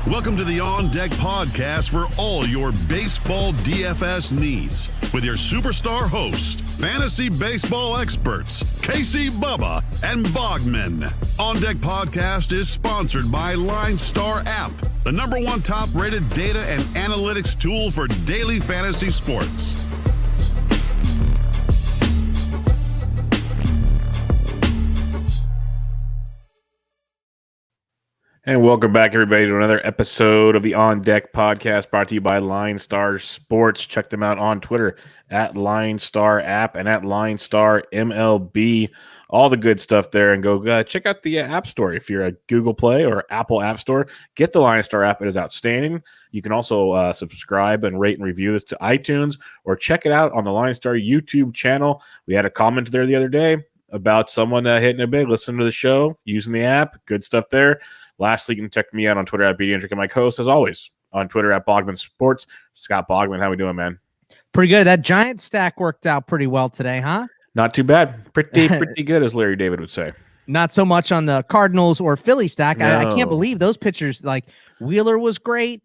Welcome to the On Deck podcast for all your baseball DFS needs with your superstar hosts, fantasy baseball experts, Casey, Bubba, and Bogman. On Deck podcast is sponsored by LineStar app, the #1 top-rated data and analytics tool for daily fantasy sports. And welcome back, everybody, to another episode of the On Deck podcast brought to you by LineStar Sports. Check them out on Twitter at LineStar app and at LineStar MLB. All the good stuff there. And go check out the App Store. If you're a Google Play or Apple App Store, get the LineStar app. It is outstanding. You can also subscribe and rate and review this to iTunes or check it out on the LineStar YouTube channel. We had a comment there the other day about someone hitting a big, listening to the show, using the app. Good stuff there. Lastly, you can check me out on Twitter at BDandrick and my co-host, as always, on Twitter at Bogman Sports. Scott Bogman, how we doing, man? Pretty good. That giant stack worked out pretty well today, huh? Not too bad. Pretty good, as Larry David would say. Not so much on the Cardinals or Philly stack. No. I can't believe those pitchers. Like Wheeler was great.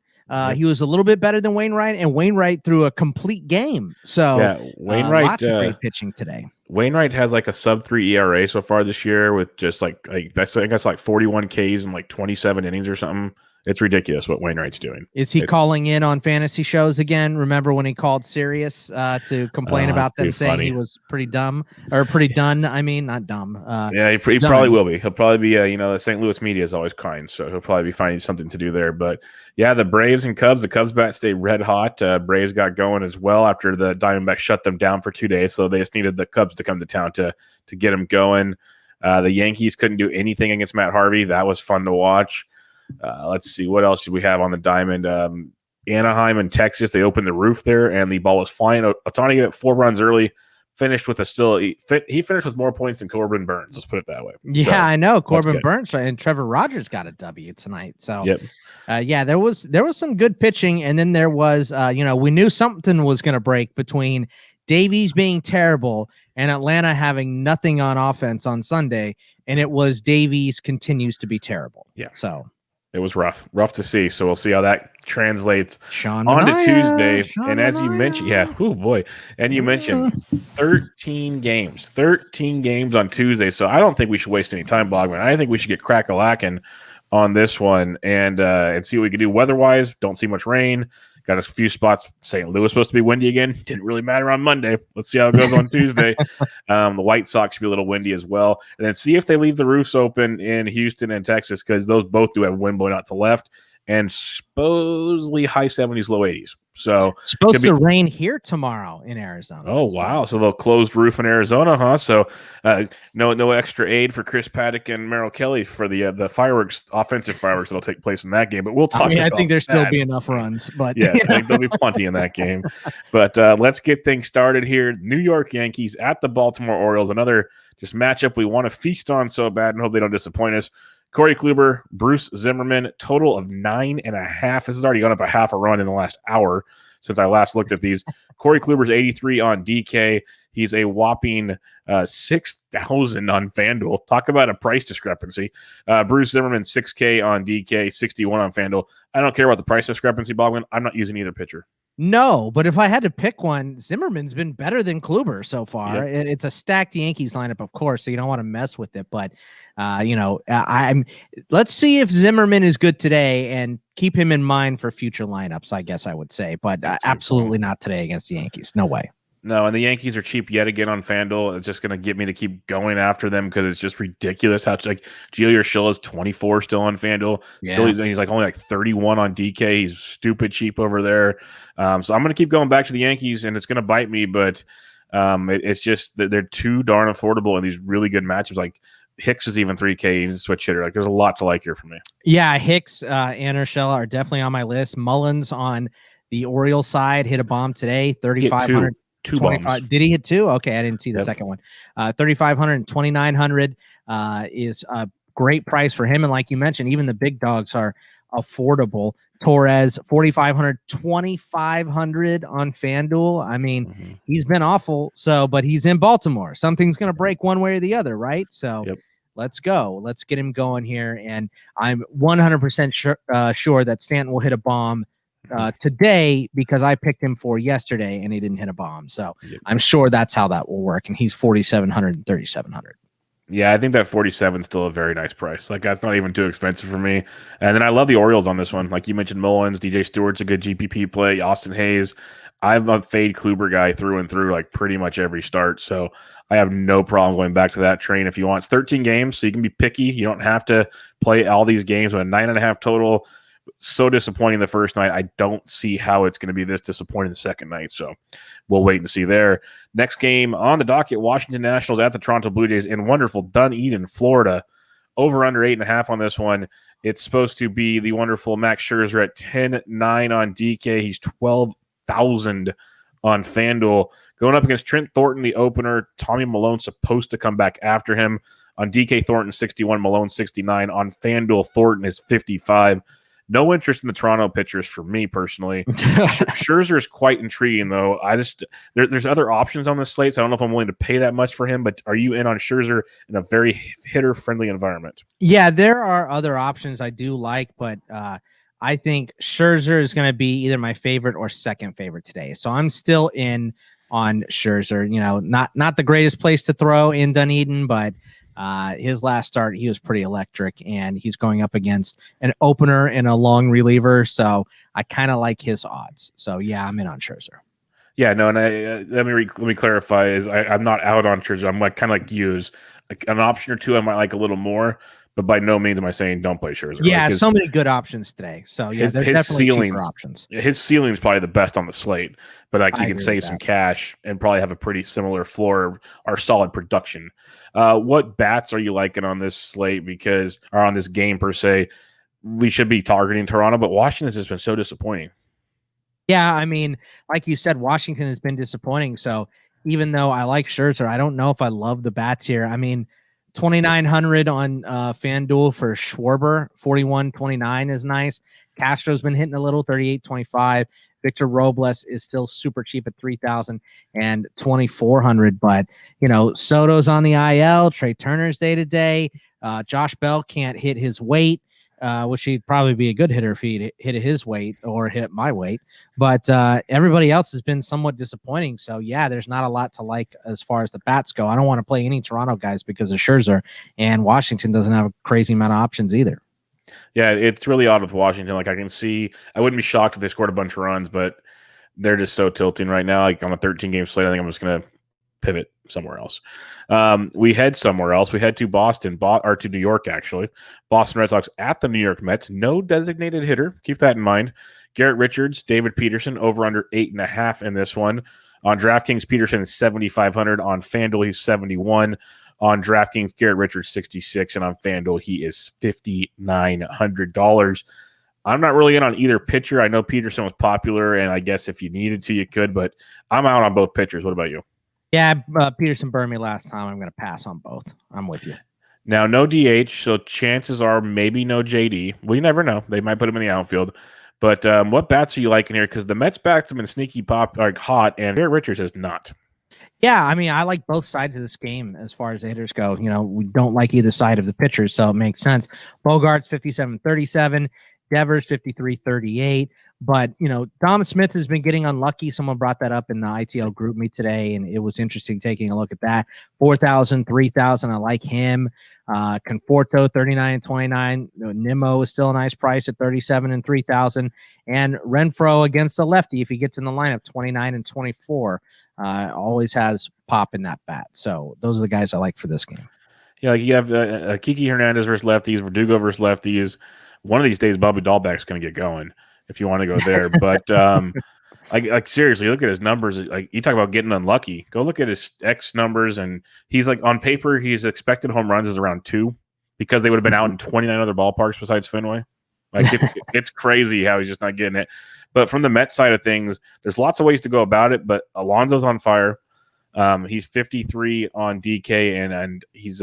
He was a little bit better than Wainwright, and Wainwright threw a complete game. So yeah, Wainwright lots of great pitching today. Wainwright has like a sub-3 ERA so far this year with just like that's I guess like 41 Ks and like 27 innings or something. It's ridiculous what Wainwright's doing. Is he calling in on fantasy shows again? Remember when he called Sirius to complain about them saying he was pretty dumb or pretty done? I mean, not dumb. Yeah, he probably will be. He'll probably be, the St. Louis media is always kind, so he'll probably be finding something to do there. But yeah, the Braves and Cubs, the Cubs bat stayed red hot. Braves got going as well after the Diamondbacks shut them down for 2 days, so they just needed the Cubs to come to town to get them going. The Yankees couldn't do anything against Matt Harvey. That was fun to watch. Let's see, what else do we have on the diamond? Anaheim and Texas, they opened the roof there, and the ball was flying. Ohtani got 4 runs early, finished with he finished with more points than Corbin Burns. Let's put it that way. Yeah, so, I know Corbin Burns and Trevor Rogers got a W tonight. So yep. Yeah, there was some good pitching, and then there was we knew something was going to break between Davies being terrible and Atlanta having nothing on offense on Sunday, and it was Davies continues to be terrible. Yeah, so. It was rough to see. So we'll see how that translates on to Tuesday. And as you mentioned, and you mentioned 13 games on Tuesday. So I don't think we should waste any time, Bogman. I think we should get crack-a-lacking on this one and see what we can do weather-wise. Don't see much rain. Got a few spots. St. Louis supposed to be windy again. Didn't really matter on Monday. Let's see how it goes on Tuesday. The White Sox should be a little windy as well. And then see if they leave the roofs open in Houston and Texas, because those both do have wind blowing out to the left. And supposedly high 70s, low 80s. So supposed to rain here tomorrow in Arizona. Oh, wow. So they'll closed roof in Arizona, huh? So no extra aid for Chris Paddock and Merrill Kelly for the offensive fireworks that'll take place in that game. But we'll talk I think there'll still be enough runs. But yeah, I think there'll be plenty in that game. But let's get things started here. New York Yankees at the Baltimore Orioles. Another just matchup we want to feast on so bad and hope they don't disappoint us. Corey Kluber, Bruce Zimmerman, total of 9.5. This has already gone up a half a run in the last hour since I last looked at these. Corey Kluber's 83 on DK. He's a whopping 6,000 on FanDuel. Talk about a price discrepancy. Bruce Zimmerman, 6K on DK, 61 on FanDuel. I don't care about the price discrepancy, Bogman. I'm not using either pitcher. No, but if I had to pick one, Zimmerman's been better than Kluber so far. Yep. It's a stacked Yankees lineup, of course, so you don't want to mess with it. But let's see if Zimmerman is good today and keep him in mind for future lineups, I guess I would say. But absolutely not today against the Yankees. No way. No, and the Yankees are cheap yet again on FanDuel. It's just going to get me to keep going after them because it's just ridiculous how like Gio Urshela is 24 still on FanDuel. Yeah. Still, he's like only like 31 on DK. He's stupid cheap over there. So I'm going to keep going back to the Yankees, and it's going to bite me. But it's just they're too darn affordable in these really good matchups. Like Hicks is even 3K. He's a switch hitter. Like there's a lot to like here for me. Yeah, Hicks and Urshela are definitely on my list. Mullins on the Orioles side hit a bomb today, 3,500. Two bombs. Did he hit 2? Okay, I didn't see the second one. 3,500 and 2,900 is a great price for him. And like you mentioned, even the big dogs are affordable. Torres, 4,500, 2,500 on FanDuel. I mean, he's been awful. So, but he's in Baltimore. Something's going to break one way or the other, right? So let's go. Let's get him going here. And I'm 100% sure that Stanton will hit a bomb today because I picked him for yesterday and he didn't hit a bomb. So I'm sure that's how that will work. And he's 4,700 and 3,700. Yeah, I think that 47 is still a very nice price. Like, that's not even too expensive for me. And then I love the Orioles on this one. Like you mentioned, Mullins, DJ Stewart's a good GPP play. Austin Hayes. I'm a fade Kluber guy through and through, like pretty much every start. So I have no problem going back to that train if you want. It's 13 games, so you can be picky. You don't have to play all these games with a 9.5 total. So disappointing the first night. I don't see how it's going to be this disappointing the second night. So we'll wait and see there. Next game on the docket, Washington Nationals at the Toronto Blue Jays in wonderful Dunedin, Florida. Over under 8.5 on this one. It's supposed to be the wonderful Max Scherzer at 10-9 on DK. He's 12,000 on FanDuel. Going up against Trent Thornton, the opener. Tommy Malone's supposed to come back after him. On DK, Thornton 61, Malone 69. On FanDuel, Thornton is 55. No interest in the Toronto pitchers for me personally. Scherzer is quite intriguing, though. There's other options on this slate, so I don't know if I'm willing to pay that much for him, but are you in on Scherzer in a very hitter-friendly environment? Yeah, there are other options I do like, but I think Scherzer is going to be either my favorite or second favorite today. So I'm still in on Scherzer. You know, not the greatest place to throw in Dunedin, but his last start, he was pretty electric, and he's going up against an opener and a long reliever. So I kind of like his odds. So yeah, I'm in on Scherzer. Yeah, no, and let me clarify. I'm not out on Scherzer. I'm kind of like use an option or two. I might like a little more, but by no means am I saying don't play Scherzer. Yeah, like so many good options today. So yeah, there's definitely cheaper options. His ceiling is probably the best on the slate, but like you can save some cash and probably have a pretty similar floor or solid production. What bats are you liking on this slate or on this game per se? We should be targeting Toronto, but Washington's just been so disappointing. Yeah, I mean, like you said, Washington has been disappointing. So even though I like Scherzer, I don't know if I love the bats here. I mean, 2,900 on FanDuel for Schwarber, 41.29 is nice. Castro's been hitting a little, 38.25. Victor Robles is still super cheap at 3,000 and 2,400. But, you know, Soto's on the IL. Trey Turner's day to day. Josh Bell can't hit his weight, which he'd probably be a good hitter if he hit his weight or hit my weight. But everybody else has been somewhat disappointing. So, yeah, there's not a lot to like as far as the bats go. I don't want to play any Toronto guys because of Scherzer, and Washington doesn't have a crazy amount of options either. Yeah, it's really odd with Washington. Like, I wouldn't be shocked if they scored a bunch of runs, but they're just so tilting right now. Like, on a 13-game slate, I think I'm just going to pivot somewhere else. We head somewhere else. We head to to New York, actually. Boston Red Sox at the New York Mets. No designated hitter. Keep that in mind. Garrett Richards, David Peterson, over under 8.5 in this one. On DraftKings, Peterson is 7,500. On FanDuel, he's 71. On DraftKings, Garrett Richards, 66. And on FanDuel, he is $5,900. I'm not really in on either pitcher. I know Peterson was popular, and I guess if you needed to, you could, but I'm out on both pitchers. What about you? Yeah, Peterson burned me last time. I'm going to pass on both. I'm with you. Now, no DH, so chances are maybe no JD. We never know. They might put him in the outfield. But what bats are you liking here? Because the Mets bats have been sneaky hot, and Garrett Richards has not. Yeah, I mean, I like both sides of this game as far as the hitters go. You know, we don't like either side of the pitchers, so it makes sense. Bogart's 57-37, Devers 53-38. But, you know, Dom Smith has been getting unlucky. Someone brought that up in the ITL group me today, and it was interesting taking a look at that. 4,000, 3,000. I like him. Conforto, 39-29. Nimmo is still a nice price at 37 and 3,000. And Renfroe against the lefty, if he gets in the lineup, 29 and 24. Always has pop in that bat. So those are the guys I like for this game. Yeah, like you have Kiki Hernandez versus lefties, Verdugo versus lefties. One of these days, Bobby Dahlbeck's going to get going if you want to go there. But like seriously, look at his numbers. Like, you talk about getting unlucky. Go look at his X numbers, and he's like, on paper, his expected home runs is around 2 because they would have been out in 29 other ballparks besides Fenway. Like, it's crazy how he's just not getting it. But from the Mets side of things, there's lots of ways to go about it. But Alonso's on fire. He's 53 on DK, and he's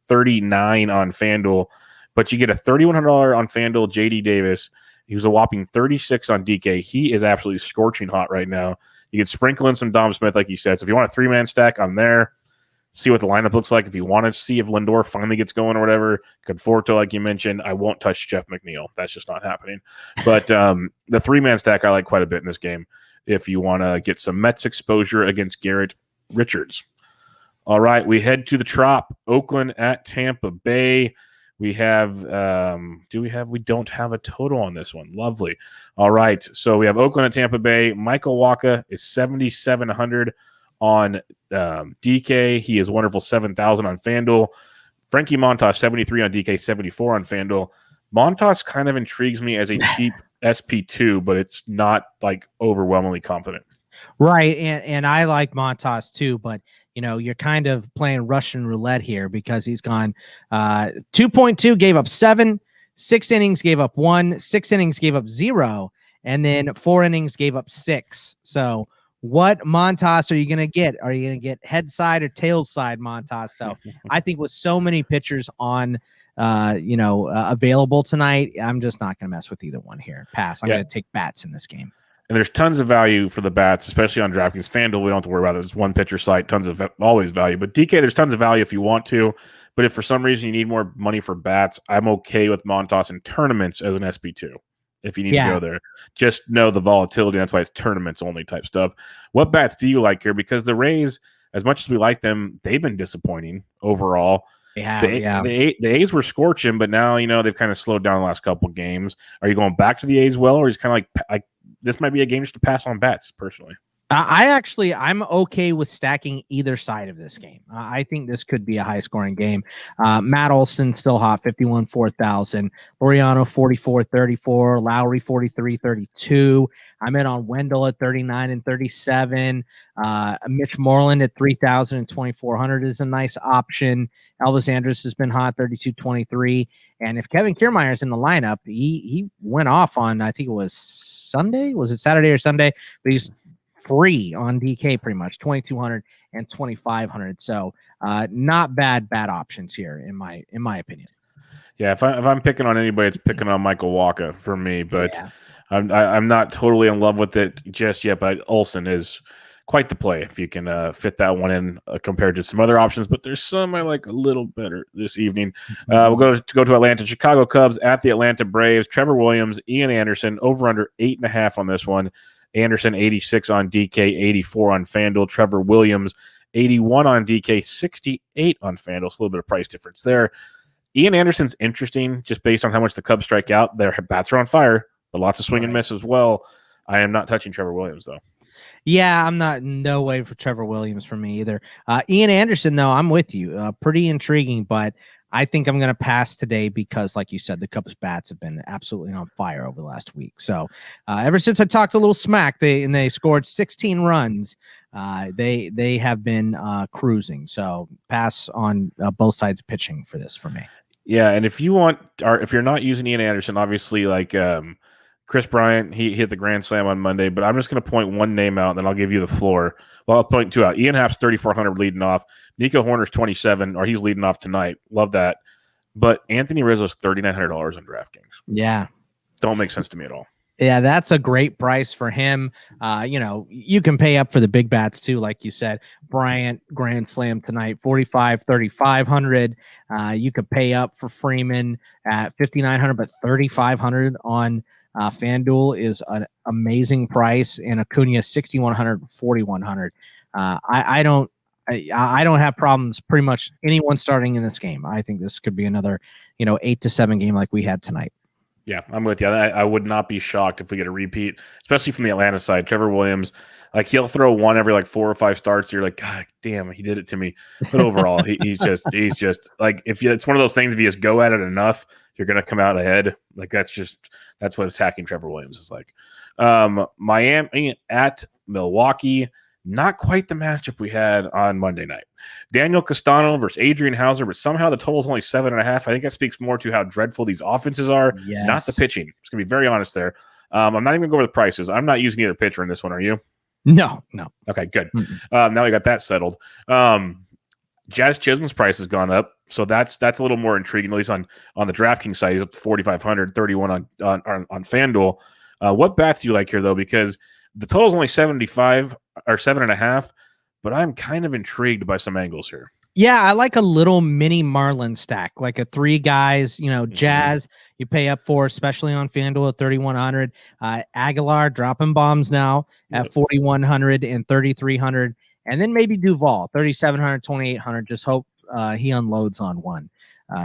39 on FanDuel. But you get a $3,100 on FanDuel, JD Davis. He was a whopping 36 on DK. He is absolutely scorching hot right now. You can sprinkle in some Dom Smith, like you said. So if you want a 3-man stack, I'm there. see what the lineup looks like. If you want to see if Lindor finally gets going or whatever, Conforto, like you mentioned, I won't touch Jeff McNeil. That's just not happening. But the 3-man stack I like quite a bit in this game if you want to get some Mets exposure against Garrett Richards. All right, we head to the Trop. Oakland at Tampa Bay. We have, we don't have a total on this one. Lovely. All right, so we have Oakland at Tampa Bay. Michael Wacha is 7,700 on DK. He is wonderful, 7,000 on FanDuel. Frankie Montas, 73 on DK, 74 on FanDuel. Montas kind of intrigues me as a cheap SP2, but it's not like overwhelmingly confident. Right, and I like Montas too, but you're kind of playing Russian roulette here because he's gone 2.2, gave up 7, 6 innings, gave up 1, 6 innings, gave up 0, and then 4 innings, gave up 6. So what Montas are you going to get? Are you going to get head side or tail side Montas? So I think with so many pitchers on, available tonight, I'm just not going to mess with either one here. Pass. I'm going to take bats in this game. And there's tons of value for the bats, especially on DraftKings. FanDuel, we don't have to worry about it. It's one pitcher site, tons of always value. But DK, there's tons of value if you want to. But if for some reason you need more money for bats, I'm okay with Montas in tournaments as an SP2. If you need to go there, just know the volatility. That's why it's tournaments only type stuff. What bats do you like here? Because the Rays, as much as we like them, they've been disappointing overall. The A's were scorching, but now they've kind of slowed down the last couple games. Are you going back to the A's or is kind of like this might be a game just to pass on bats personally? I'm okay with stacking either side of this game. I think this could be a high scoring game. Matt Olson still hot, 51, 4,000. Laureano 44, 34. Lowry 43, 32. I'm in on Wendell at 39 and 37. Mitch Moreland at 3,000 and 2,400 is a nice option. Elvis Andrus has been hot, 32, 23. And if Kevin Kiermaier's in the lineup, he went off on, I think it was Sunday. Was it Saturday or Sunday? But he's free on DK pretty much, 2,200 and 2,500. So not bad options here in my opinion. Yeah, if I'm picking on anybody, it's picking on Michael Wacha for me, but I'm not totally in love with it just yet. But Olsen is quite the play if you can fit that one in compared to some other options. But there's some I like a little better this evening. We'll go to Atlanta. Chicago Cubs at the Atlanta Braves. Trevor Williams, Ian Anderson, over under 8.5 on this one. Anderson, 86 on DK, 84 on FanDuel. Trevor Williams, 81 on DK, 68 on FanDuel. It's a little bit of price difference there. Ian Anderson's interesting just based on how much the Cubs strike out. Their bats are on fire, but lots of swing and miss as well. I am not touching Trevor Williams, though. Yeah, I'm not. No way for Trevor Williams for me either. Ian Anderson, though, I'm with you. Pretty intriguing, but I think I'm going to pass today because, like you said, the Cubs bats have been absolutely on fire over the last week. So ever since I talked a little smack, they scored 16 runs. They have been cruising. So pass on both sides of pitching for this for me. Yeah, and if you want, or if you're not using Ian Anderson, obviously like Chris Bryant, he hit the grand slam on Monday, but I'm just going to point one name out, and then I'll give you the floor. Well, I'll point two out. Ian Happ's 3,400 leading off. Nico Horner's 27, or he's leading off tonight. Love that. But Anthony Rizzo's $3,900 on DraftKings. Yeah. Don't make sense to me at all. Yeah, that's a great price for him. You can pay up for the big bats too, like you said. Bryant, grand slam tonight, 45, 3,500. You could pay up for Freeman at 5,900, but 3,500 on FanDuel is an amazing price. And Acuna, 6,100, 4,100. I don't have problems pretty much anyone starting in this game. I think this could be another 8-7 game like we had tonight. Yeah, I'm with you. I would not be shocked if we get a repeat, especially from the Atlanta side. Trevor Williams, like he'll throw one every like 4 or 5 starts. You're like, God damn, he did it to me. But overall, he's just like, it's one of those things. If you just go at it enough, you're gonna come out ahead. Like that's what attacking Trevor Williams is like. Miami at Milwaukee. Not quite the matchup we had on Monday night. Daniel Castano versus Adrian Hauser, but somehow the total is only 7.5. I think that speaks more to how dreadful these offenses are, not the pitching. I'm just going to be very honest there. I'm not even going to go over the prices. I'm not using either pitcher in this one. Are you? No. Okay, good. Now we got that settled. Jazz Chisholm's price has gone up, so that's a little more intriguing, at least on the DraftKings side. He's up to 4,500, 31 on FanDuel. What bats do you like here, though? Because the total is only 75 or 7.5, but I'm kind of intrigued by some angles here. Yeah, I like a little mini Marlin stack, like a 3 guys, Jazz you pay up for, especially on FanDuel at 3,100. Aguilar dropping bombs now at 4,100 and 3,300. And then maybe Duvall, 3,700, 2,800. Just hope he unloads on one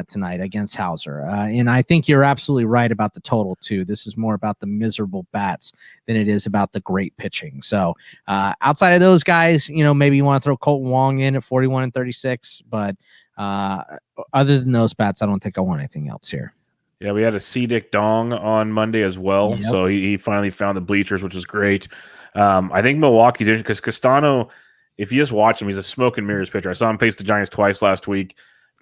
tonight against Hauser. And I think you're absolutely right about the total, too. This is more about the miserable bats than it is about the great pitching. So outside of those guys, maybe you want to throw Colton Wong in at 41 and 36. But other than those bats, I don't think I want anything else here. Yeah, we had a C-Dick Dong on Monday as well. Yep. So he finally found the bleachers, which is great. I think Milwaukee's interesting because Castano, if you just watch him, he's a smoke and mirrors pitcher. I saw him face the Giants twice last week.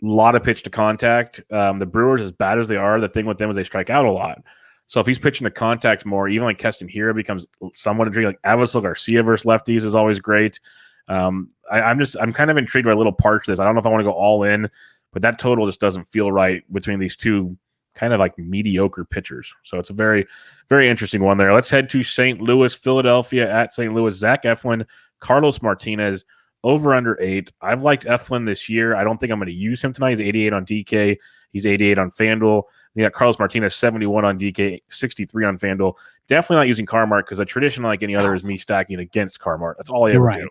A lot of pitch to contact. The Brewers, as bad as they are, the thing with them is they strike out a lot. So if he's pitching to contact more, even like Keston Hiura becomes somewhat intriguing. Like Avisel Garcia versus lefties is always great. I'm kind of intrigued by a little parts of this. I don't know if I want to go all in, but that total just doesn't feel right between these two kind of like mediocre pitchers. So it's a very, very interesting one there. Let's head to St. Louis, Philadelphia at St. Louis. Zach Eflin, Carlos Martinez, over under 8. I've liked Eflin this year. I don't think I'm going to use him tonight. He's 88 on DK. He's 88 on FanDuel. You got Carlos Martinez, 71 on DK, 63 on FanDuel. Definitely not using Carmart because the tradition, like any other, is me stacking against Carmart. That's all I ever do.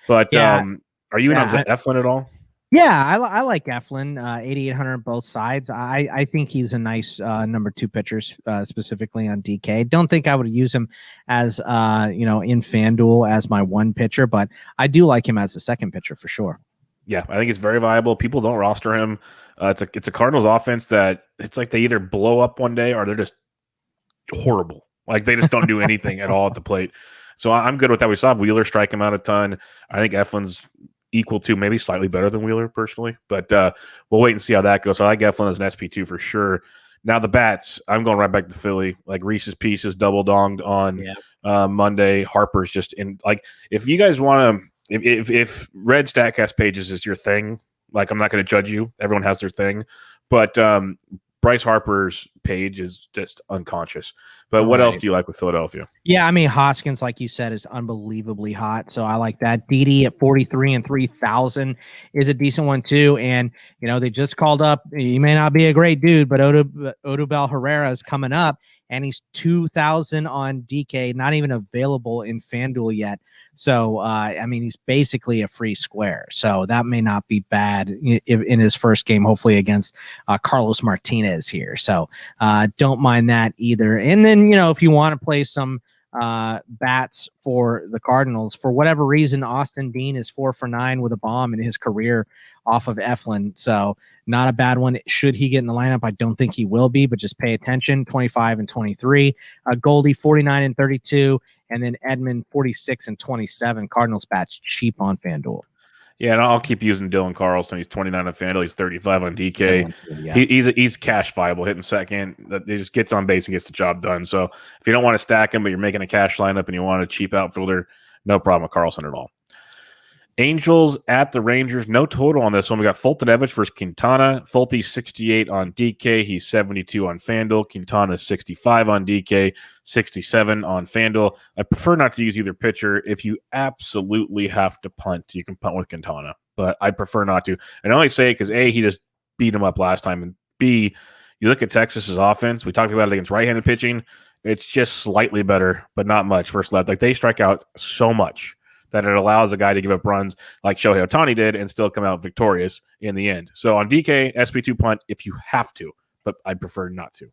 But are you in on Eflin at all? Yeah, I like Eflin, 8,800 on both sides. I think he's a nice number 2 pitcher, specifically on DK. Don't think I would use him as in FanDuel as my 1 pitcher, but I do like him as the 2nd pitcher for sure. Yeah, I think it's very viable. People don't roster him. It's a Cardinals offense that it's like they either blow up one day or they're just horrible. Like they just don't do anything at all at the plate. So I'm good with that. We saw Wheeler strike him out a ton. I think Eflin's equal to, maybe slightly better than Wheeler personally, but we'll wait and see how that goes. So I like Eflin as an SP2 for sure. Now the bats, I'm going right back to Philly. Like Reese's Pieces double donged on Monday. Harper's just in. Like if you guys want to, if Red Statcast pages is your thing, like I'm not going to judge you. Everyone has their thing, but Bryce Harper's page is just unconscious. But what else do you like with Philadelphia? Yeah, I mean, Hoskins, like you said, is unbelievably hot. So I like that. Didi at 43 and 3,000 is a decent one, too. And, they just called up. He may not be a great dude, but Odubel Herrera is coming up, and he's 2,000 on DK, not even available in FanDuel yet. So, he's basically a free square. So that may not be bad in his first game, hopefully against Carlos Martinez here. So don't mind that either. And then, if you want to play some bats for the Cardinals, for whatever reason, Austin Dean is 4 for 9 with a bomb in his career off of Eflin. So not a bad one. Should he get in the lineup? I don't think he will be, but just pay attention. 25 and 23. Goldie 49 and 32. And then Edmund 46 and 27. Cardinals bats cheap on FanDuel. Yeah, and I'll keep using Dylan Carlson. He's 29 on FanDuel. He's 35 on DK. Yeah. He's cash viable, hitting second. He just gets on base and gets the job done. So if you don't want to stack him, but you're making a cash lineup and you want a cheap outfielder, no problem with Carlson at all. Angels at the Rangers. No total on this one. We got Fultonevich versus Quintana. Fult's 68 on DK. He's 72 on FanDuel. Quintana's 65 on DK, 67 on FanDuel. I prefer not to use either pitcher. If you absolutely have to punt, you can punt with Quintana, but I prefer not to. And I only say it because A, he just beat him up last time, and B, you look at Texas's offense. We talked about it against right-handed pitching. It's just slightly better, but not much versus left. Like they strike out so much that it allows a guy to give up runs like Shohei Ohtani did and still come out victorious in the end. So on DK, SP2 punt if you have to, but I prefer not to.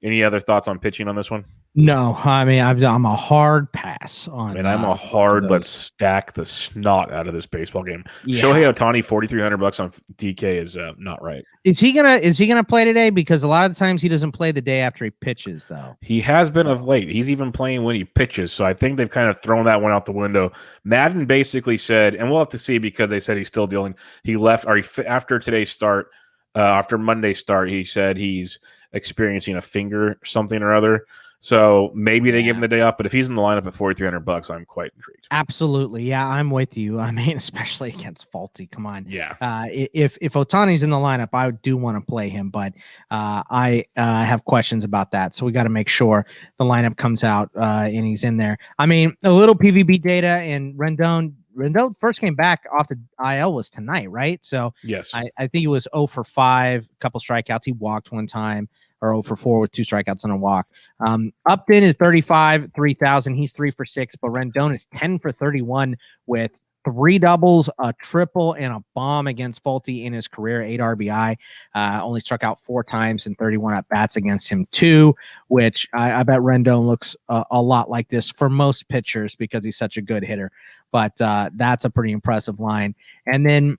Any other thoughts on pitching on this one? No, I mean, I'm a hard pass on. And I'm a hard but stack the snot out of this baseball game. Yeah. Shohei Ohtani, $4,300 on DK is not right. Is he gonna play today? Because a lot of the times he doesn't play the day after he pitches, though. He has been of late. He's even playing when he pitches, so I think they've kind of thrown that one out the window. Madden basically said, and we'll have to see because they said he's still dealing. He left after today's start, after Monday's start. He said he's experiencing a finger something or other. So maybe they give him the day off, but if he's in the lineup at $4,300, I'm quite intrigued. Absolutely. Yeah, I'm with you. I mean, especially against Faulty. Come on. Yeah. If Ohtani's in the lineup, I do want to play him, but I have questions about that. So we got to make sure the lineup comes out and he's in there. I mean, a little PVB data, and Rendon Rendon first came back off the IL was tonight, right? So Yes. I think he was 0 for 5, a couple strikeouts. He walked one time, or 0 for 4 with 2 strikeouts and a walk. Upton is 35, 3,000. He's 3 for 6, but Rendon is 10 for 31 with 3 doubles, a triple, and a bomb against Fulte in his career, 8 RBI. Only struck out 4 times and 31 at-bats against him, too, which I bet Rendon looks a lot like this for most pitchers because he's such a good hitter. But that's a pretty impressive line. And then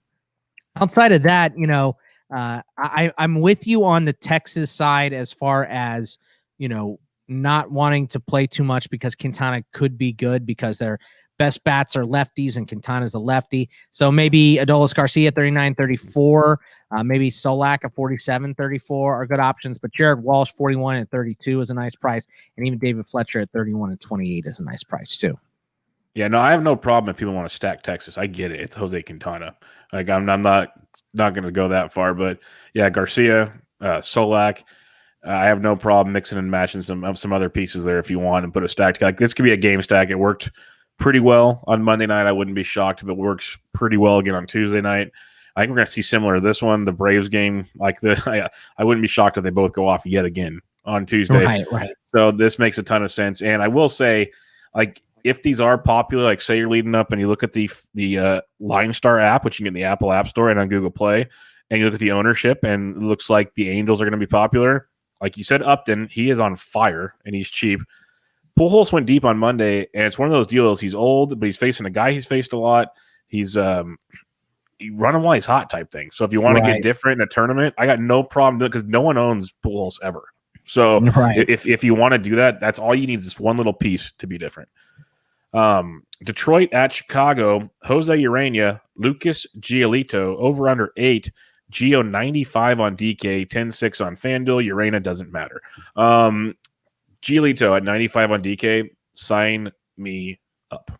outside of that, I'm with you on the Texas side as far as, not wanting to play too much because Quintana could be good because they're best bats are lefties and Quintana's a lefty. So maybe Adolis Garcia 39-34, maybe Solak at 47-34 are good options, but Jared Walsh 41 and 32 is a nice price. And even David Fletcher at 31 and 28 is a nice price too. Yeah, no, I have no problem if people want to stack Texas. I get it. It's Jose Quintana. Like I'm not going to go that far, but yeah, Garcia, Solak, I have no problem mixing and matching some other pieces there if you want and put a stack. Like this could be a game stack. It worked pretty well on Monday night. I wouldn't be shocked if it works pretty well again on Tuesday night. I think we're going to see similar to this one, the Braves game. Like I wouldn't be shocked if they both go off yet again on Tuesday. Right. So this makes a ton of sense. And I will say, like, if these are popular, like say you're leading up and you look at the LineStar app, which you can get in the Apple App Store and on Google Play, and you look at the ownership, and it looks like the Angels are going to be popular. Like you said, Upton, he is on fire and he's cheap. Pujols went deep on Monday, and it's one of those deals. He's old, but he's facing a guy he's faced a lot. He's run him while he's hot type thing. So if you want to get different in a tournament, I got no problem doing it because no one owns Pujols ever. So if you want to do that, that's all you need is this one little piece to be different. Detroit at Chicago, Jose Urena, Lucas Giolito, over under 8, Gio 95 on DK, 10-6 on FanDuel. Urena doesn't matter. Giolito at 95 on DK, sign me up.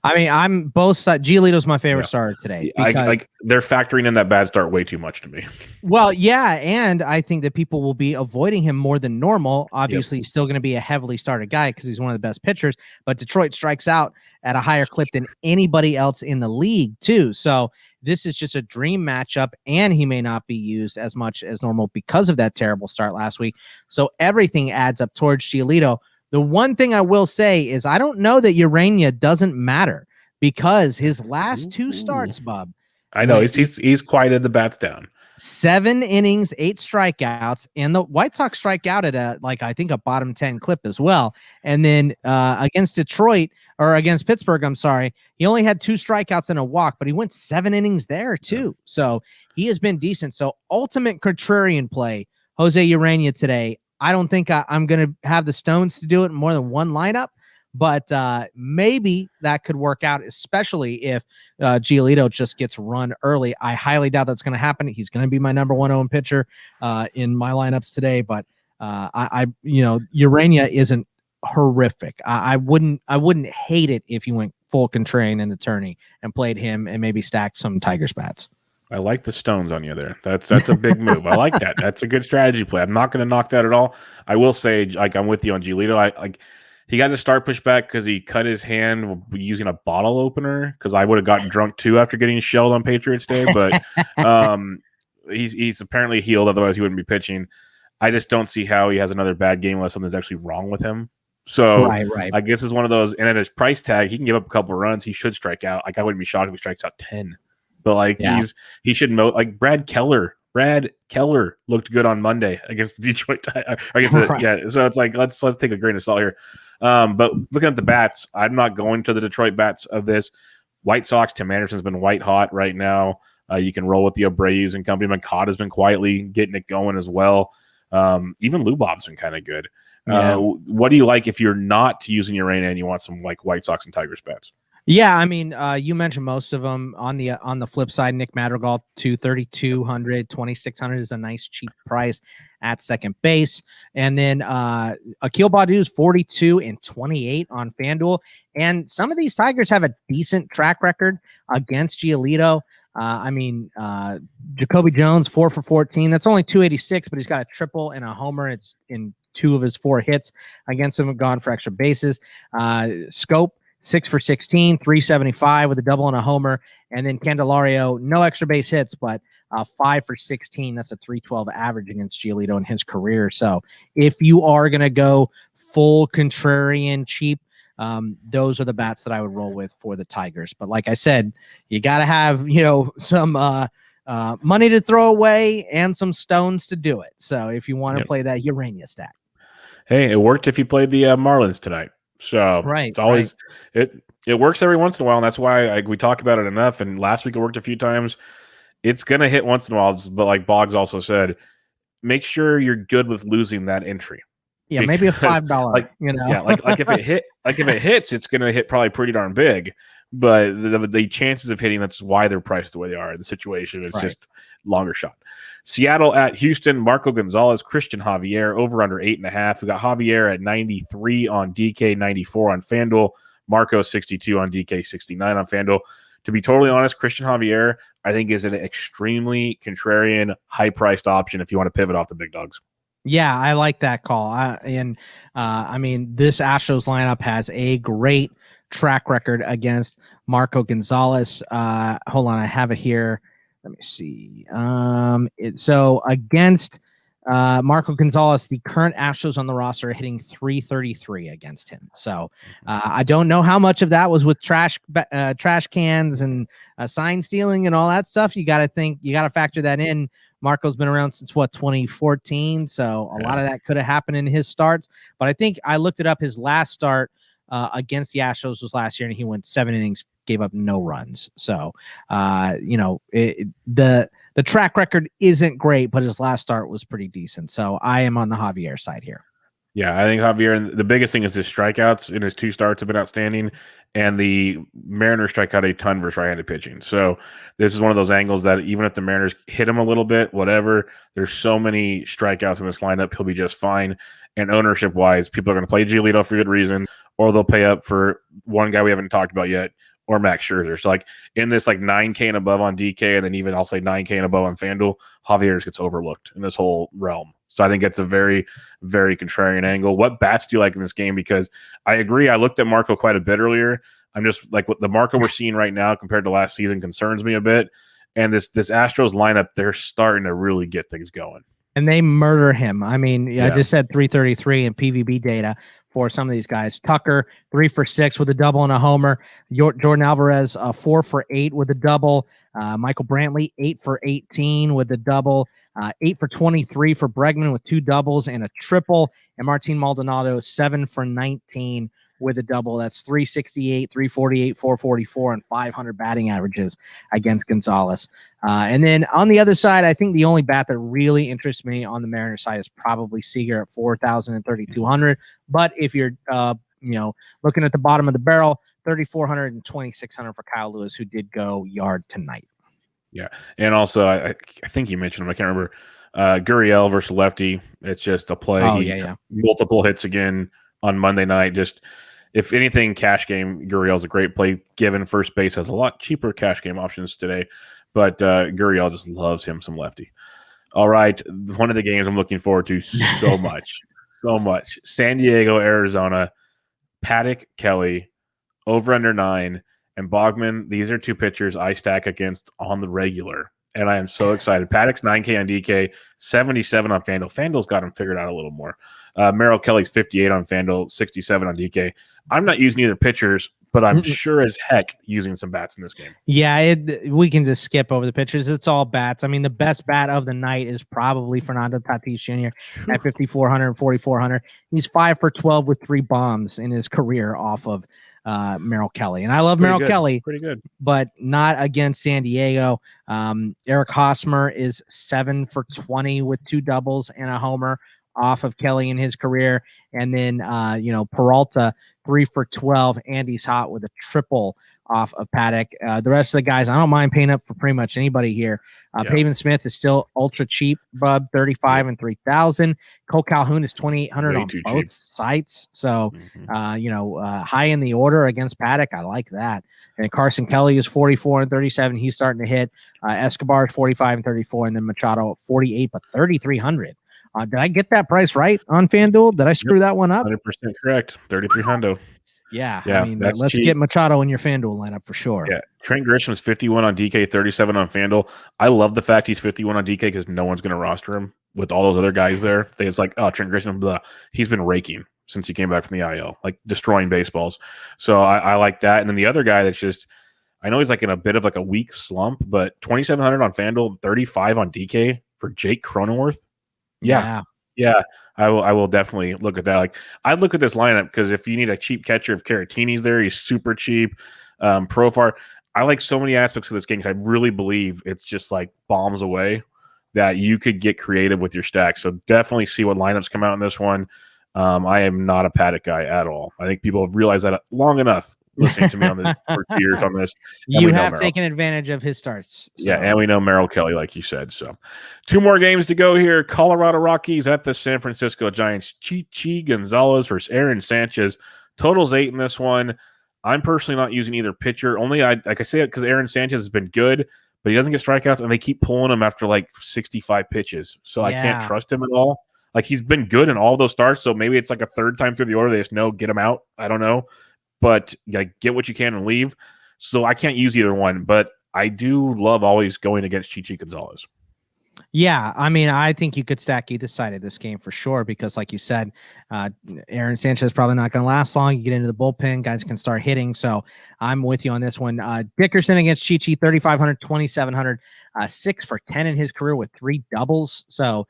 I mean, I'm both sides. Giolito's my favorite starter today. Like they're factoring in that bad start way too much to me. Well, yeah, and I think that people will be avoiding him more than normal. Obviously, he's still going to be a heavily started guy because he's one of the best pitchers, but Detroit strikes out at a higher clip than anybody else in the league, too. So this is just a dream matchup, and he may not be used as much as normal because of that terrible start last week. So everything adds up towards Giolito. The one thing I will say is I don't know that Urena doesn't matter because his last 2 starts, Bub. I know he's quieted the bats down. 7 innings, 8 strikeouts, and the White Sox strike out at I think a bottom 10 clip as well. And then against Pittsburgh, I'm sorry, he only had 2 strikeouts and a walk, but he went 7 innings there too. So he has been decent. So ultimate contrarian play, Jose Urena today. I don't think I'm going to have the stones to do it in more than one lineup, but maybe that could work out, especially if Giolito just gets run early. I highly doubt that's going to happen. He's going to be my number 1 owned pitcher in my lineups today, but Urena isn't horrific. I wouldn't hate it if you went full contrarian and attorney and played him and maybe stacked some Tigers bats. I like the stones on you there. That's a big move. I like that. That's a good strategy play. I'm not going to knock that at all. I will say, like, I'm with you on Giolito. He got a start pushback because he cut his hand using a bottle opener. Because I would have gotten drunk too after getting shelled on Patriots Day. But he's apparently healed. Otherwise, he wouldn't be pitching. I just don't see how he has another bad game unless something's actually wrong with him. So right. I guess it's one of those. And at his price tag, he can give up a couple of runs. He should strike out. Like I wouldn't be shocked if he strikes out 10. But he should know. Like Brad Keller looked good on Monday against the Detroit. So it's like let's take a grain of salt here. But looking at the bats, I'm not going to the Detroit bats of this. White Sox, Tim Anderson's been white hot right now. You can roll with the Abreu's and company. Makata's been quietly getting it going as well. Even Lubov's been kind of good. What do you like if you're not using Urena and you want some like White Sox and Tigers bats? Yeah, I mean, you mentioned most of them. On the flip side, Nick Madrigal, 2,300, 2,600 is a nice cheap price at second base. And then Akil Baddoo's 42 and 28 on FanDuel. And some of these Tigers have a decent track record against Giolito. Jacoby Jones, 4 for 14. That's only 286, but he's got a triple and a homer. It's in 2 of his 4 hits against him, gone for extra bases. Scope, 6 for 16, 375 with a double and a homer. And then Candelario, no extra base hits, but 5 for 16. That's a 312 average against Giolito in his career. So if you are going to go full contrarian cheap, those are the bats that I would roll with for the Tigers. But like I said, you got to have, some money to throw away and some stones to do it. So if you want to play that Urania stack. Hey, it worked if you played the Marlins tonight. So it's always it works every once in a while, and that's why we talk about it enough. And last week it worked a few times. It's gonna hit once in a while, but like Boggs also said, make sure you're good with losing that entry. Yeah, maybe a $5. Yeah, like if it hits, it's gonna hit probably pretty darn big. But the chances of hitting, that's why they're priced the way they are in the situation. It's just longer shot. Seattle at Houston, Marco Gonzalez, Christian Javier, over under 8.5. We got Javier at 93 on DK, 94 on FanDuel. Marco 62 on DK, 69 on FanDuel. To be totally honest, Christian Javier, I think, is an extremely contrarian, high-priced option if you want to pivot off the big dogs. Yeah, I like that call. I mean, this Astros lineup has a great track record against Marco Gonzalez. Hold on, I have it here. Let me see. So against Marco Gonzalez, the current Astros on the roster are hitting 333 against him. So I don't know how much of that was with trash cans and sign stealing and all that stuff. You got to factor that in. Marco's been around since 2014. So a lot of that could have happened in his starts. But I think I looked it up. His last start against the Astros was last year, and he went 7 innings, gave up no runs. So, the track record isn't great, but his last start was pretty decent. So I am on the Javier side here. Yeah, I think Javier, the biggest thing is his strikeouts in his 2 starts have been outstanding, and the Mariners strike out a ton versus right-handed pitching. So this is one of those angles that even if the Mariners hit him a little bit, whatever, there's so many strikeouts in this lineup, he'll be just fine. And ownership-wise, people are going to play Giolito for good reason, or they'll pay up for one guy we haven't talked about yet, or Max Scherzer. So like in this like 9K and above on DK, and then even I'll say 9K and above on FanDuel, Javier gets overlooked in this whole realm. So I think it's a very, very contrarian angle. What bats do you like in this game? Because I agree, I looked at Marco quite a bit earlier. I'm just like, what the Marco we're seeing right now compared to last season concerns me a bit. And this Astros lineup, they're starting to really get things going. And they murder him. I mean, I just said 333 in PVB data for some of these guys. Tucker, 3 for 6 with a double and a homer. Jordan Alvarez, 4 for 8 with a double. Michael Brantley, 8 for 18 with a double. 8 for 23 for Bregman with 2 doubles and a triple. And Martin Maldonado, 7 for 19 with a double. That's 368, 348, 444, and 500 batting averages against Gonzalez. And then on the other side, I think the only bat that really interests me on the Mariners side is probably Seager at 4,000 and 3,200. But if you're, looking at the bottom of the barrel, 3,400 and 2,600 for Kyle Lewis, who did go yard tonight. Yeah, and also I think you mentioned him. I can't remember. Gurriel versus lefty. It's just a play. Oh, Multiple hits again on Monday night. Just if anything, cash game. Gurriel's a great play. Given first base has a lot cheaper cash game options today, but Gurriel just loves him some lefty. All right, one of the games I'm looking forward to so much, so much. San Diego, Arizona. Paddock, Kelly, over under 9. And Bogman, these are 2 pitchers I stack against on the regular. And I am so excited. Paddock's 9K on DK, 77 on FanDuel. FanDuel's got him figured out a little more. Merrill Kelly's 58 on FanDuel, 67 on DK. I'm not using either pitchers, but I'm sure as heck using some bats in this game. Yeah, we can just skip over the pitchers. It's all bats. I mean, the best bat of the night is probably Fernando Tatis Jr. at 5,400 and 4,400. He's 5 for 12 with 3 bombs in his career off of Merrill Kelly. And I love Merrill Kelly, pretty good, but not against San Diego. Eric Hosmer is 7 for 20 with 2 doubles and a homer off of Kelly in his career. And then, Peralta, 3 for 12. Andy's hot with a triple off of Paddock. The rest of the guys, I don't mind paying up for pretty much anybody here. Pavin Smith is still ultra cheap, bub, 35 and 3,000. Cole Calhoun is 2,800 on both sites. So, high in the order against Paddock. I like that. And Carson Kelly is 44 and 37. He's starting to hit. Escobar is 45 and 34. And then Machado at 48, but 3,300. Did I get that price right on FanDuel? Did I screw that one up? 100% correct. 3,300. Yeah, Yeah, I mean, that's let's cheap. get Machado in your FanDuel lineup for sure. Yeah, Trent Grisham's 51 on DK, 37 on FanDuel. I love the fact he's 51 on DK because no one's going to roster him with all those other guys there. It's like, oh, Trent Grisham, blah. He's been raking since he came back from the IL, like destroying baseballs. So I like that. And then the other guy that's just, I know he's like in a bit of like a weak slump, but 2,700 on FanDuel, 35 on DK for Jake Cronenworth. Yeah. I will definitely look at that. Like, I'd look at this lineup because if you need a cheap catcher, if Caratini's there, he's super cheap. Profar. I like so many aspects of this game because I really believe it's just like bombs away that you could get creative with your stack. So definitely see what lineups come out in this one. I am not a Paddock guy at all. I think people have realized that long enough listening to me on this for 2 years on this. You have taken advantage of his starts. So. Yeah, and we know Merrill Kelly, like you said. So 2 more games to go here. Colorado Rockies at the San Francisco Giants. Chichi Gonzalez versus Aaron Sanchez. Totals 8 in this one. I'm personally not using either pitcher. Only like I say it because Aaron Sanchez has been good, but he doesn't get strikeouts, and they keep pulling him after like 65 pitches. So I can't trust him at all. Like, he's been good in all those starts, so maybe it's like a third time through the order. They just know, get him out. I don't know. But like, get what you can and leave. So I can't use either one, but I do love always going against Chichi Gonzalez. Yeah, I mean, I think you could stack either side of this game for sure because, like you said, Aaron Sanchez is probably not going to last long. You get into the bullpen, guys can start hitting. So I'm with you on this one. Dickerson against Chichi, 3,500, 2,700, 6 for 10 in his career with 3 doubles. So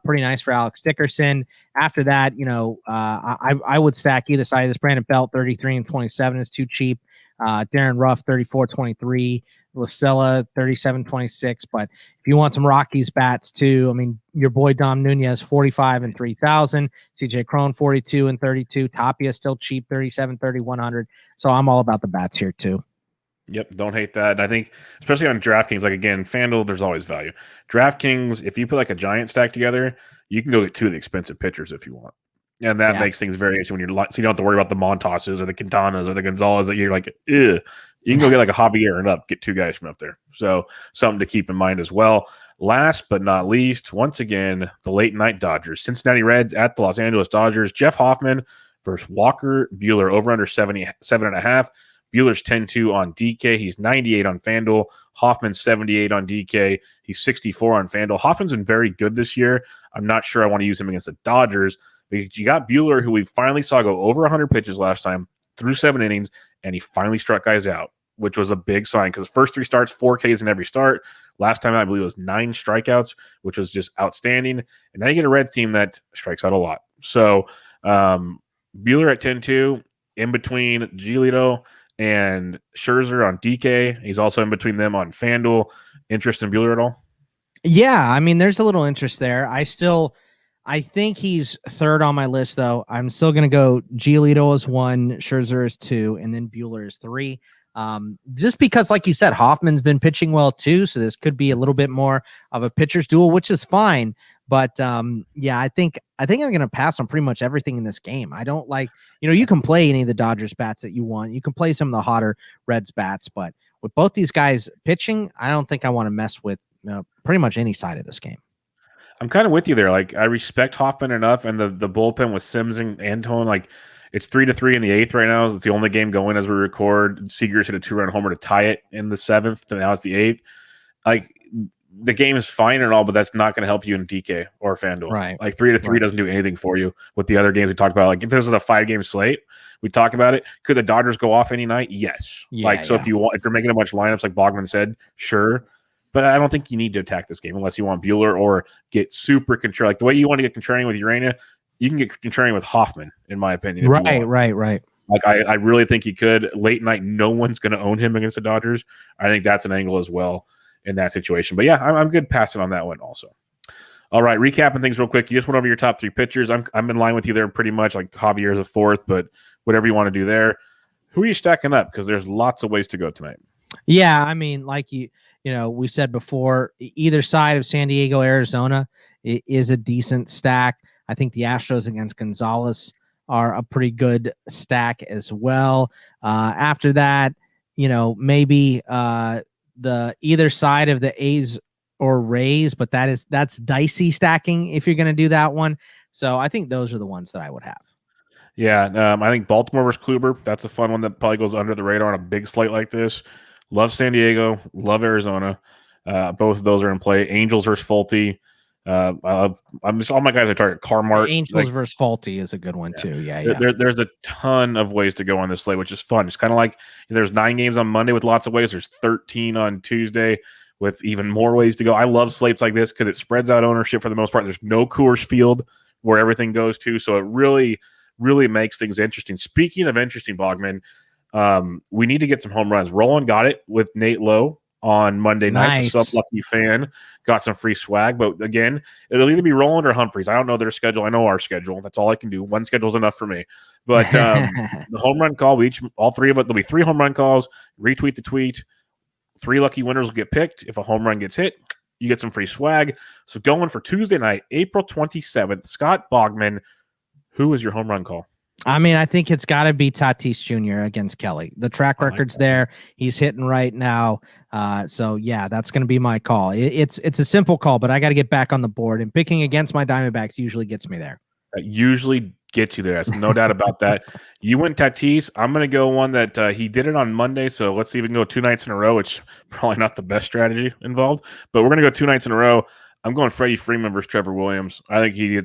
pretty nice for Alex Dickerson. After that, I would stack either side of this. Brandon Belt, 33 and 27 is too cheap. Darren Ruff, 34-23. Listella 37-26. But if you want some Rockies bats too, I mean, your boy Dom Nunez 45 and 3,000, CJ Cron 42 and 32, Tapia still cheap 37-3100. So I'm all about the bats here too. Yep, don't hate that. And I think especially on DraftKings, like again, FanDuel, there's always value. DraftKings, if you put like a giant stack together, you can go get 2 of the expensive pitchers if you want. And that makes things very interesting when you're so you don't have to worry about the Montoses or the Quintanas or the Gonzalez that you're like, ugh. You can go get like a Javier and up, get 2 guys from up there. So something to keep in mind as well. Last but not least, once again, the late night Dodgers. Cincinnati Reds at the Los Angeles Dodgers. Jeff Hoffman versus Walker Buehler over under 77.5. Buehler's 10-2 on DK. He's 98 on FanDuel. Hoffman's 78 on DK. He's 64 on FanDuel. Hoffman's been very good this year. I'm not sure I want to use him against the Dodgers because you got Buehler, who we finally saw go over 100 pitches last time, through 7 innings, and he finally struck guys out, which was a big sign because the first 3 starts, 4 Ks in every start. Last time, I believe it was 9 strikeouts, which was just outstanding. And now you get a Reds team that strikes out a lot. So Buehler at 10-2, in between Giolito and Scherzer on DK. He's also in between them on FanDuel. Interest in Buehler at all? Yeah, I mean, there's a little interest there. I think he's 3rd on my list, though. I'm still going to go Giolito as 1, Scherzer is 2, and then Buehler is 3. Just because, like you said, Hoffman's been pitching well, too, so this could be a little bit more of a pitcher's duel, which is fine. But, I think I'm going to pass on pretty much everything in this game. I don't like, you can play any of the Dodgers bats that you want. You can play some of the hotter Reds bats, but with both these guys pitching, I don't think I want to mess with pretty much any side of this game. I'm kind of with you there. Like, I respect Hoffman enough, and the bullpen with Sims and Antone, like, it's 3-3 in the 8th right now. It's the only game going as we record. Seager's hit a 2-run homer to tie it in the 7th, and now it's the 8th. Like, the game is fine and all, but that's not going to help you in DK or FanDuel. Right. Like, 3-3 doesn't do anything for you with the other games we talked about. Like, if this was a 5-game slate, we talk about it. Could the Dodgers go off any night? Yes. If you're making a bunch of lineups, like Bogman said, sure. But I don't think you need to attack this game unless you want Buehler or get super contrarian. Like, the way you want to get contrarian with Urania, you can get contrarian with Hoffman, in my opinion. Right. Like, I really think he could. Late night, no one's going to own him against the Dodgers. I think that's an angle as well in that situation. But, yeah, I'm good passing on that one also. All right, recapping things real quick. You just went over your top 3 pitchers. I'm in line with you there pretty much. Like, Javier's a 4th, but whatever you want to do there. Who are you stacking up? Because there's lots of ways to go tonight. Yeah, I mean, like we said before, either side of San Diego, Arizona is a decent stack. I think the Astros against Gonzalez are a pretty good stack as well. After that, maybe the either side of the A's or Rays, but that's dicey stacking if you're going to do that one. So I think those are the ones that I would have. Yeah, I think Baltimore versus Kluber, that's a fun one that probably goes under the radar on a big slate like this. Love San Diego, love Arizona. Both of those are in play. Angels versus Fulte. I'm just all my guys are target. Carmart. Angels versus Faulty is a good one too. Yeah. There's a ton of ways to go on this slate, which is fun. It's kind of like there's 9 games on Monday with lots of ways. There's 13 on Tuesday with even more ways to go. I love slates like this because it spreads out ownership for the most part. There's no Coors Field where everything goes to, so it really, really makes things interesting. Speaking of interesting, Bogman, we need to get some home runs. Roland got it with Nate Lowe on Monday night. Nice. So some lucky fan got some free swag. But again, it'll either be Roland or Humphreys. I don't know their schedule. I know our schedule. That's all I can do. One schedule is enough for me. But the home run call, all 3 of it, there'll be 3 home run calls. Retweet the tweet. 3 lucky winners will get picked. If a home run gets hit, you get some free swag. So going for Tuesday night, April 27th, Scott Bogman, who is your home run call? I mean, I think it's got to be Tatis Jr. against Kelly. The track record's there. He's hitting right now. So, yeah, that's going to be my call. It's a simple call, but I got to get back on the board. And picking against my Diamondbacks usually gets me there. That usually gets you there. That's no doubt about that. You went Tatis. I'm going to go one that he did it on Monday. So let's see if we can go 2 nights in a row, which probably not the best strategy involved. But we're going to go 2 nights in a row. I'm going Freddie Freeman versus Trevor Williams. I think he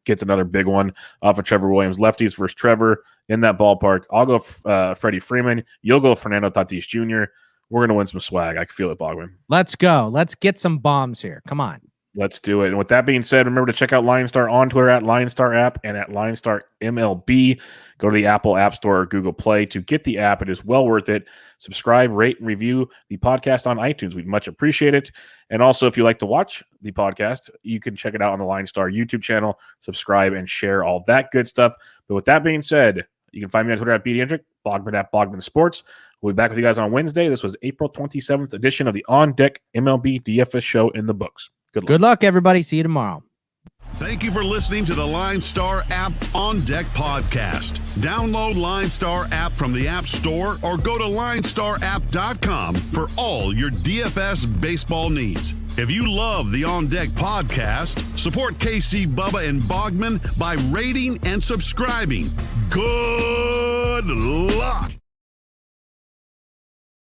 gets another big one off of Trevor Williams. Lefties versus Trevor in that ballpark. I'll go Freddie Freeman. You'll go Fernando Tatis Jr. We're going to win some swag. I can feel it, Bogman. Let's go. Let's get some bombs here. Come on. Let's do it. And with that being said, remember to check out LineStar on Twitter at LineStar app and at LineStar MLB. Go to the Apple App Store or Google Play to get the app. It is well worth it. Subscribe, rate, and review the podcast on iTunes. We'd much appreciate it. And also, if you like to watch the podcast, you can check it out on the LineStar YouTube channel. Subscribe and share all that good stuff. But with that being said, you can find me on Twitter at BDendrick, Bogman at Bogman Sports. We'll be back with you guys on Wednesday. This was April 27th edition of the On Deck MLB DFS show in the books. Good luck, everybody. See you tomorrow. Thank you for listening to the LineStar app On Deck podcast. Download LineStar app from the App Store or go to LineStarApp.com for all your DFS baseball needs. If you love the On Deck podcast, support KC, Bubba, and Bogman by rating and subscribing. Good luck.